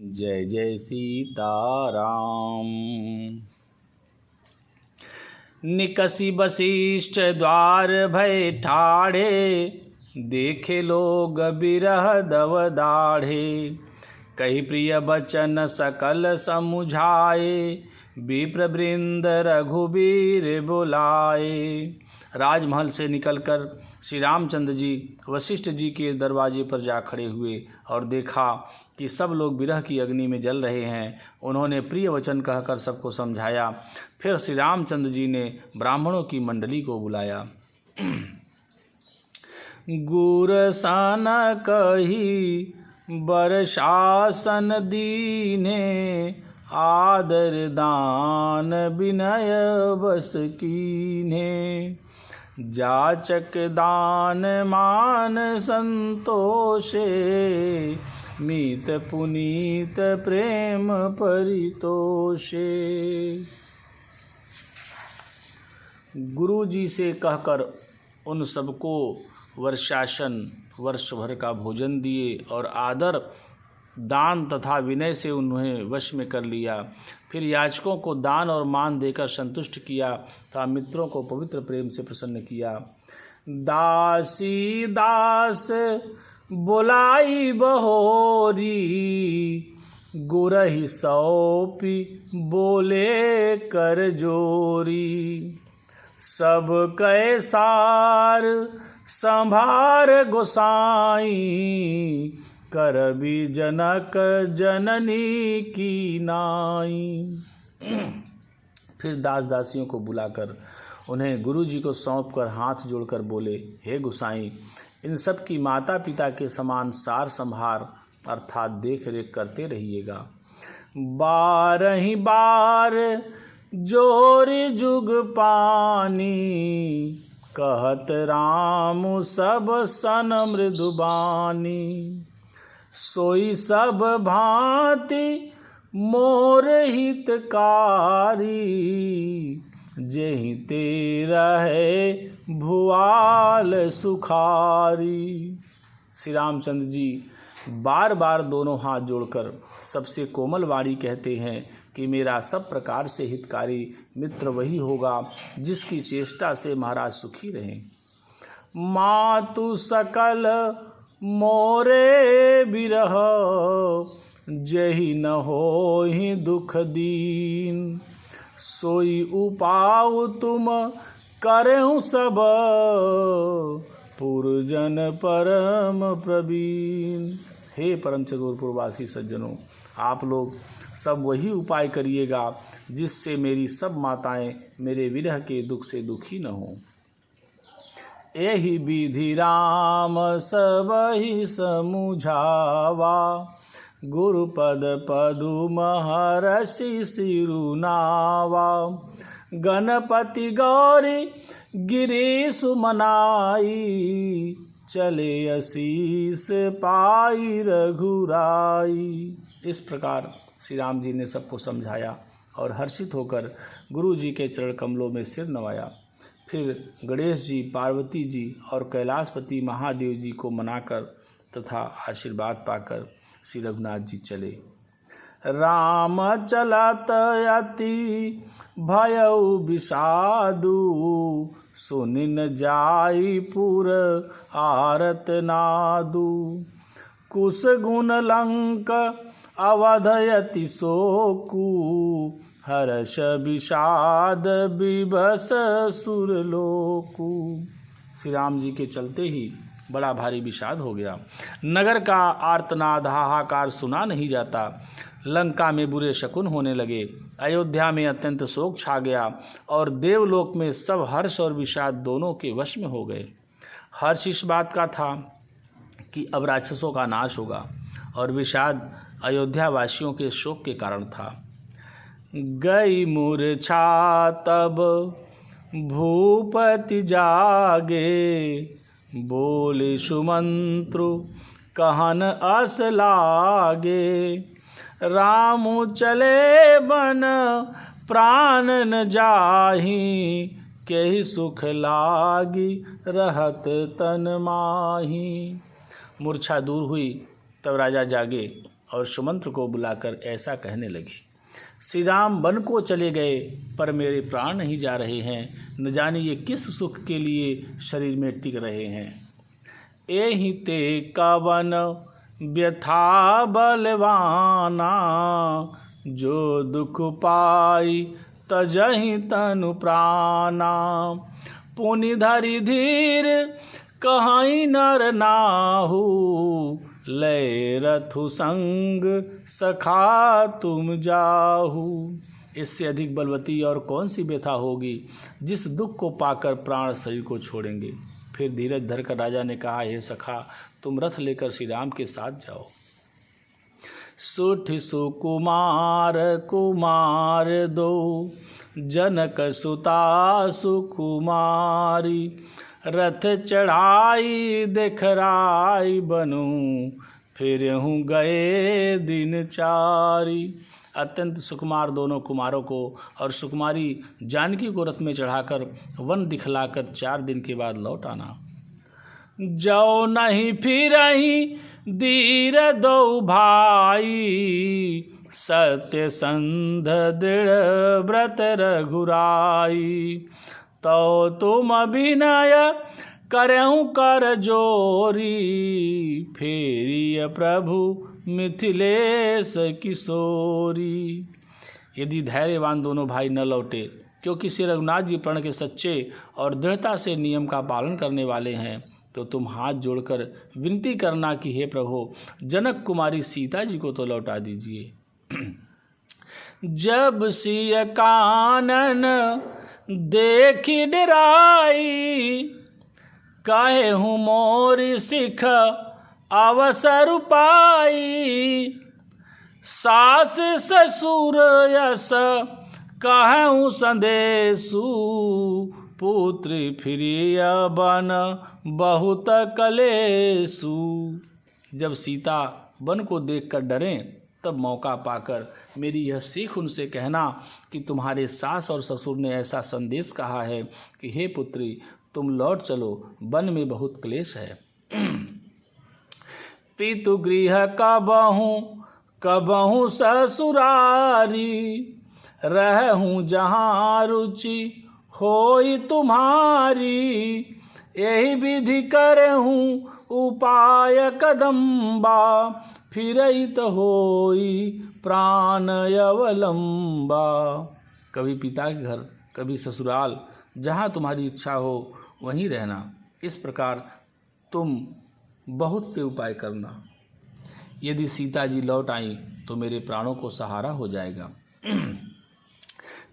जय जय सीताराम। निकसी वशिष्ठ द्वार भय ठाढ़े, देखे लोग बिरह दव दाढ़े। कही प्रिय बचन सकल समुझाए, विप्र वृंद रघुबीर बुलाए। राजमहल से निकलकर श्री रामचंद्र जी वशिष्ठ जी के दरवाजे पर जा खड़े हुए और देखा कि सब लोग विरह की अग्नि में जल रहे हैं। उन्होंने प्रिय वचन कहकर सबको समझाया। फिर श्री रामचंद्र जी ने ब्राह्मणों की मंडली को बुलाया। गुर सन कही बरशासन दीने, आदर दान विनय बस कीन्हे। जाचक दान मान संतोषे, मीत पुनीत प्रेम परितोषे। गुरु जी से कहकर उन सबको वर्षासन वर्ष भर का भोजन दिए और आदर दान तथा विनय से उन्हें वश में कर लिया। फिर याचकों को दान और मान देकर संतुष्ट किया तथा मित्रों को पवित्र प्रेम से प्रसन्न किया। दासी दास बोलाई बहोरी, गुरहि सौंपी बोले कर जोरी। सब कैसार संभार गोसाई, करबी जनक जननी की नाई। फिर दास दासियों को बुलाकर उन्हें गुरु जी को सौंपकर हाथ जोड़कर बोले, हे गोसाई, इन सब की माता पिता के समान सार संभार अर्थात देख रेख करते रहिएगा। बारही बार जोरी जुग पानी, कहत राम सब सन मृदुबानी। सोई सब भांति मोर हितकारी, जेहि ते रहे भुआल सुखारी। श्री रामचंद्र जी बार बार दोनों हाथ जोड़कर सबसे कोमल वाणी कहते हैं कि मेरा सब प्रकार से हितकारी मित्र वही होगा जिसकी चेष्टा से महाराज सुखी रहें। मातु सकल मोरे बिरह, जहि न होहि दुख दीन। सोई उपाउ तुम करहु सब, पुरजन परम प्रवीण। हे परम चतुरपुरवासी सज्जनों, आप लोग सब वही उपाय करिएगा जिससे मेरी सब माताएं मेरे विरह के दुख से दुखी न हों। एहि विधि राम सबहि समुझावा, गुरुपद पदुम हरषि सिरुनावा। गणपति गौरी गिरीश मनाई, चले आशीष पाई रघुराई। इस प्रकार श्री राम जी ने सबको समझाया और हर्षित होकर गुरु जी के चरण कमलों में सिर नवाया। फिर गणेश जी, पार्वती जी और कैलाशपति महादेव जी को मनाकर तथा आशीर्वाद पाकर श्री रघुनाथ जी चले। राम चलत अति भयउ विषादु, सुनिन जाई पुर आरत नादु। कुश गुण लंक अवधयति शोकु, हर्ष विषाद विभस सुरलोकु। श्री राम जी के चलते ही बड़ा भारी विषाद हो गया। नगर का आर्तनाद हाहाकार सुना नहीं जाता। लंका में बुरे शकुन होने लगे। अयोध्या में अत्यंत शोक छा गया और देवलोक में सब हर्ष और विषाद दोनों के वश में हो गए। हर्ष इस बात का था कि अब राक्षसों का नाश होगा और विषाद अयोध्या वासियों के शोक के कारण था। गई मूर्छा तब भूपति जागे, बोले सुमंत्रु कहन अस लागे। राम चले बन प्राण न जाहि, केहि सुख लागी रहत तन माही। मूर्छा दूर हुई तब राजा जागे और सुमंत्र को बुलाकर ऐसा कहने लगे, श्री राम वन को चले गए पर मेरे प्राण नहीं जा रहे हैं, न जाने ये किस सुख के लिए शरीर में टिक रहे हैं। एहि ते कवन व्यथा बलवाना, जो दुख पाई तजहि तनु प्राणा। पुनि धरि धीर कहीं नर नाहु, लय रथु संग सखा तुम जाहू। इससे अधिक बलवती और कौन सी व्यथा होगी जिस दुख को पाकर प्राण शरीर को छोड़ेंगे। फिर धीरज धरकर राजा ने कहा, हे सखा, तुम रथ लेकर श्री राम के साथ जाओ। सुठ सुकुमार कुमार दो, जनक सुता सुकुमारी। रथ चढ़ाई देखराई बनू, फिर हूँ गए दिन चारी। अत्यंत सुकुमार दोनों कुमारों को और सुकुमारी जानकी को रथ में चढ़ाकर वन दिखलाकर 4 दिन के बाद लौट आना। जो नहीं फिरहि धीर दो भाई, सत्य संध दृढ़ व्रत रघुराई। तो तुम अभिनय करहु कर जोरी, फेरिय प्रभु मिथिलेश किशोरी। यदि धैर्यवान दोनों भाई न लौटे, क्योंकि श्री रघुनाथ जी प्रण के सच्चे और दृढ़ता से नियम का पालन करने वाले हैं, तो तुम हाथ जोड़कर विनती करना कि हे प्रभु, जनक कुमारी सीता जी को तो लौटा दीजिए। जब सिय कानन देखी डराई, काहे हूँ मोरी सिख अवसर पाई। सास ससुर यस कहूँ संदेशु, पुत्री फिरिय बन बहुत कलेशु। जब सीता वन को देखकर डरें, तब मौका पाकर मेरी यह सीख उनसे कहना कि तुम्हारे सास और ससुर ने ऐसा संदेश कहा है कि हे पुत्री, तुम लौट चलो, वन में बहुत क्लेश है। पितु गृह कबहूँ ससुरारी, रहूँ जहाँ रुचि होई तुम्हारी। यही विधि करहूँ उपाय कदम्बा, फिरहित होई प्राण अवलंबा। कभी पिता के घर, कभी ससुराल, जहाँ तुम्हारी इच्छा हो वहीं रहना। इस प्रकार तुम बहुत से उपाय करना। यदि सीता जी लौट आई तो मेरे प्राणों को सहारा हो जाएगा।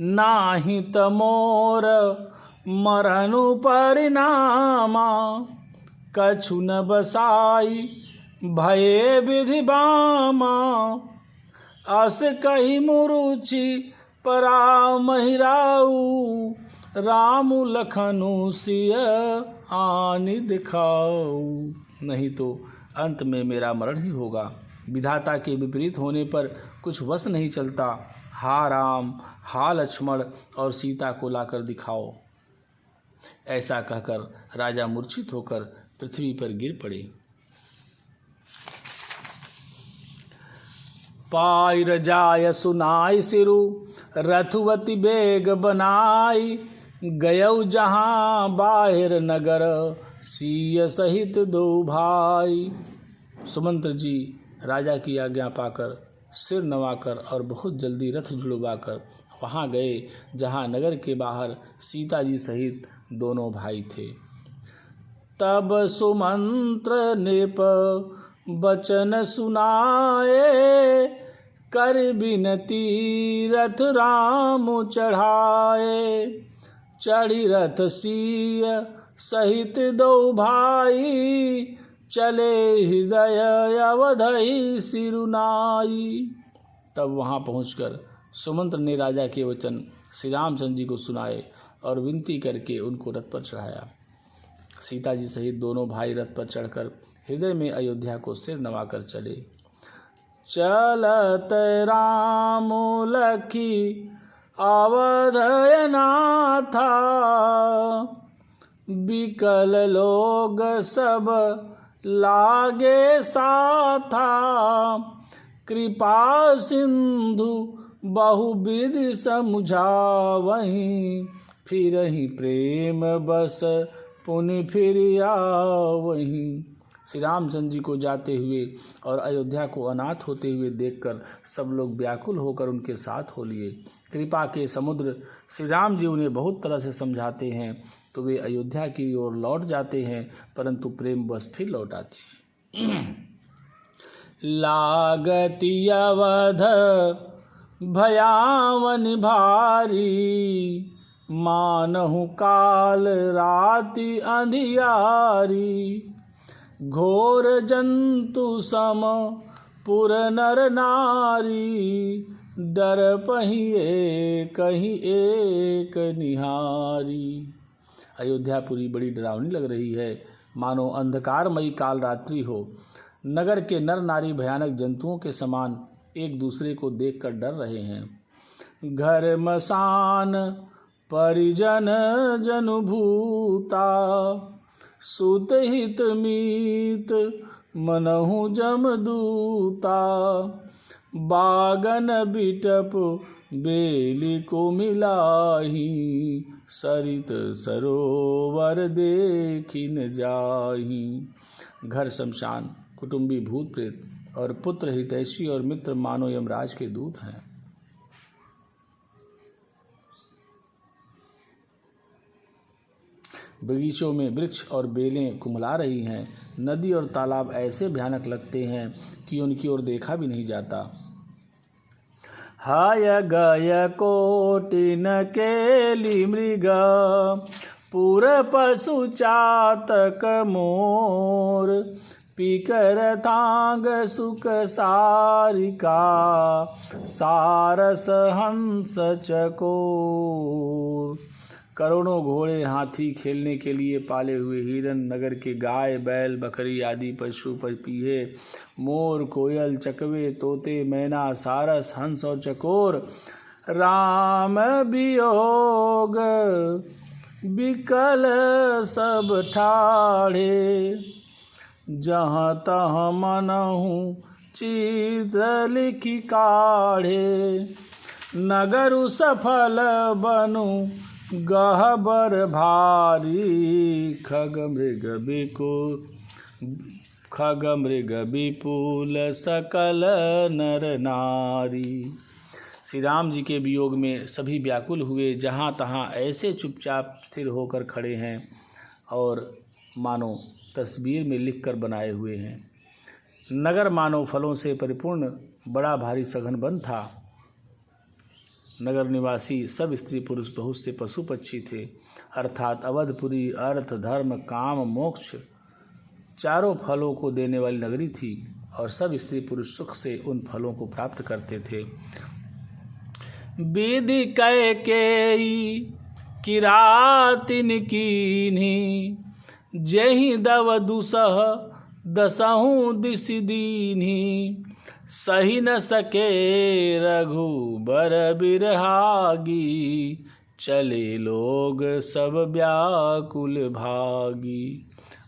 नाही तमोर मरनु परिणामा, कछु न बसाई भये विधि बामा। अस कही मुरुचि परा महिराऊ, राम लखनु सिय आनि दिखाऊ। नहीं तो अंत में मेरा मरण ही होगा। विधाता के विपरीत होने पर कुछ वश नहीं चलता। हा राम, हा लक्ष्मण और सीता को लाकर दिखाओ। ऐसा कहकर राजा मूर्छित होकर पृथ्वी पर गिर पड़े। पायर जाय सुनाई सिरु, रथुवती बेग बनाई। गयौ जहाँ बाहिर नगर, सिय सहित दो भाई। सुमंत्र जी राजा की आज्ञा पाकर सिर नवाकर और बहुत जल्दी रथ जुड़वाकर वहाँ गए जहाँ नगर के बाहर सीता जी सहित दोनों भाई थे। तब सुमंत्र नृप बचन सुनाए, कर बिनती रथ राम चढ़ाए। चढ़ी रथ सिय सहित दो भाई, चले हृदय अवधि सिरुनाई। तब वहाँ पहुँचकर सुमंत्र ने राजा के वचन श्री रामचंद्र जी को सुनाए और विनती करके उनको रथ पर चढ़ाया। सीता जी सहित दोनों भाई रथ पर चढ़कर हृदय में अयोध्या को सिर नवाकर चले। चलत राम लखी अवधय नाथा, बिकल लोग सब लागे साथा। कृपा सिंधु बहुविध समझावहीं, फिरहि प्रेम बस पुनि फिर आवहीं। श्री रामचंद्र जी को जाते हुए और अयोध्या को अनाथ होते हुए देखकर सब लोग व्याकुल होकर उनके साथ हो लिए। कृपा के समुद्र श्री राम जी उन्हें बहुत तरह से समझाते हैं तो वे अयोध्या की ओर लौट जाते हैं, परंतु प्रेम बस फिर लौट आते हैं। लागति अवध भयावन भारी, मानहु काल राति अंधियारी। घोर जंतु सम पुर नर नारी, डर पहिए कहीं एक निहारी। अयोध्यापुरी बड़ी डरावनी लग रही है, मानो अंधकारमयी काल रात्रि हो। नगर के नर नारी भयानक जंतुओं के समान एक दूसरे को देखकर डर रहे हैं। घर मसान परिजन जनुभूता, सुत हित मीत मनहु जमदूता। बागन बिटप बेली को मिलाही, सरित सरोवर देखिन जाही। घर शमशान, कुटुंबी भूत प्रेत और पुत्र हितैषी और मित्र मानो यमराज के दूत हैं। बगीचों में वृक्ष और बेलें कुम्हला रही हैं। नदी और तालाब ऐसे भयानक लगते हैं कि उनकी ओर देखा भी नहीं जाता। हाय गय कोटिन केली मृग, पुर पशु चातक मोर। पीकर थांग सुख सारिका, सारस हंस चकोर। करोड़ों घोड़े हाथी खेलने के लिए पाले हुए हिरन, नगर के गाय बैल बकरी आदि पशु पपीहे, मोर कोयल चकवे तोते मैना सारस हंस और चकोर। राम वियोग बिकल सब ठाढ़े, जहाँ तहाँ मनहु चित्र लिखि काढ़े। नगरु सफल बनु गहबर भारी, खग मृग विपुल सकल नर नारी। श्री राम जी के वियोग में सभी व्याकुल हुए, जहाँ तहाँ ऐसे चुपचाप स्थिर होकर खड़े हैं और मानो तस्वीर में लिखकर बनाए हुए हैं। नगर मानो फलों से परिपूर्ण बड़ा भारी सघन वन था। नगर निवासी सब स्त्री पुरुष बहुत से पशु पक्षी थे, अर्थात अवधपुरी अर्थ धर्म काम मोक्ष चारों फलों को देने वाली नगरी थी और सब स्त्री पुरुष सुख से उन फलों को प्राप्त करते थे। विधि कैकेयी किरातिन कीन्ही, जेहि दव दुसह दसहु दिस दीन्ही। सही न सके रघुबर बिरहागी, चले लोग सब व्याकुल भागी।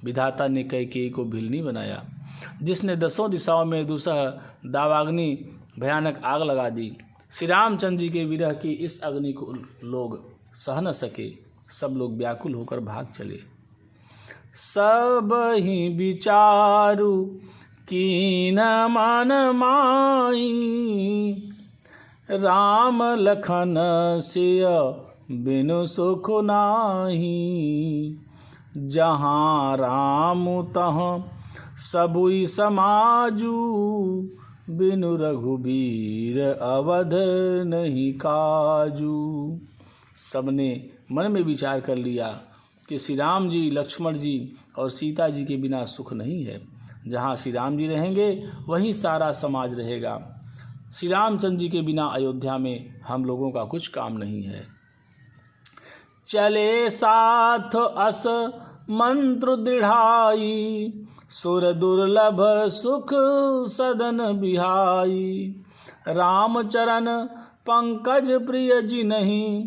विधाता ने कैकेयी को भिलनी बनाया, जिसने दसों दिशाओं में दुसह दावाग्नि भयानक आग लगा दी। श्री रामचंद्र जी के विरह की इस अग्नि को लोग सह न सके, सब लोग व्याकुल होकर भाग चले। सब ही विचारु कीन मन माही, राम लखन सिय बिनु सुख नाही। जहाँ राम तहाँ सबुई समाजू, बिनु रघुबीर अवध नहीं काजू। सबने मन में विचार कर लिया कि श्री राम जी लक्ष्मण जी और सीता जी के बिना सुख नहीं है। जहाँ श्री राम जी रहेंगे वहीं सारा समाज रहेगा। श्री रामचंद्र जी के बिना अयोध्या में हम लोगों का कुछ काम नहीं है। चले साथ अस मंत्र दृढ़ाई, सुर दुर्लभ सुख सदन बिहाई। रामचरण पंकज प्रिय जी नहीं,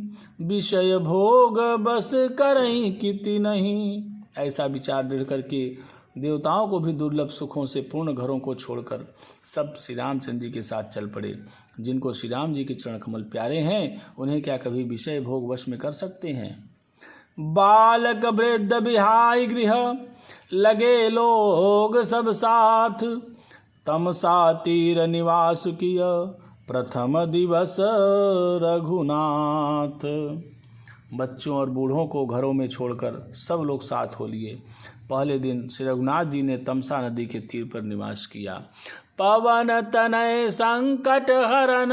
विषय भोग बस करहीं किति नहीं। ऐसा विचार दृढ़ करके देवताओं को भी दुर्लभ सुखों से पूर्ण घरों को छोड़कर सब श्री रामचंद्र जी के साथ चल पड़े। जिनको श्री राम जी के चरण कमल प्यारे हैं उन्हें क्या कभी विषय भोग वश में कर सकते हैं। बालक वृद्ध बिहाई गृह लगे लोग सब साथ, तमसा तीर निवास किया प्रथम दिवस रघुनाथ। बच्चों और बूढ़ों को घरों में छोड़कर सब लोग साथ हो लिए। पहले दिन श्री रघुनाथ जी ने तमसा नदी के तीर पर निवास किया। पवन तनय संकट हरन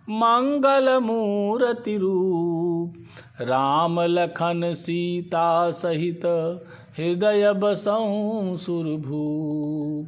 मंगल मूर्ति रूप, राम लखन सीता सहित हृदय बसऊं सुरभूप।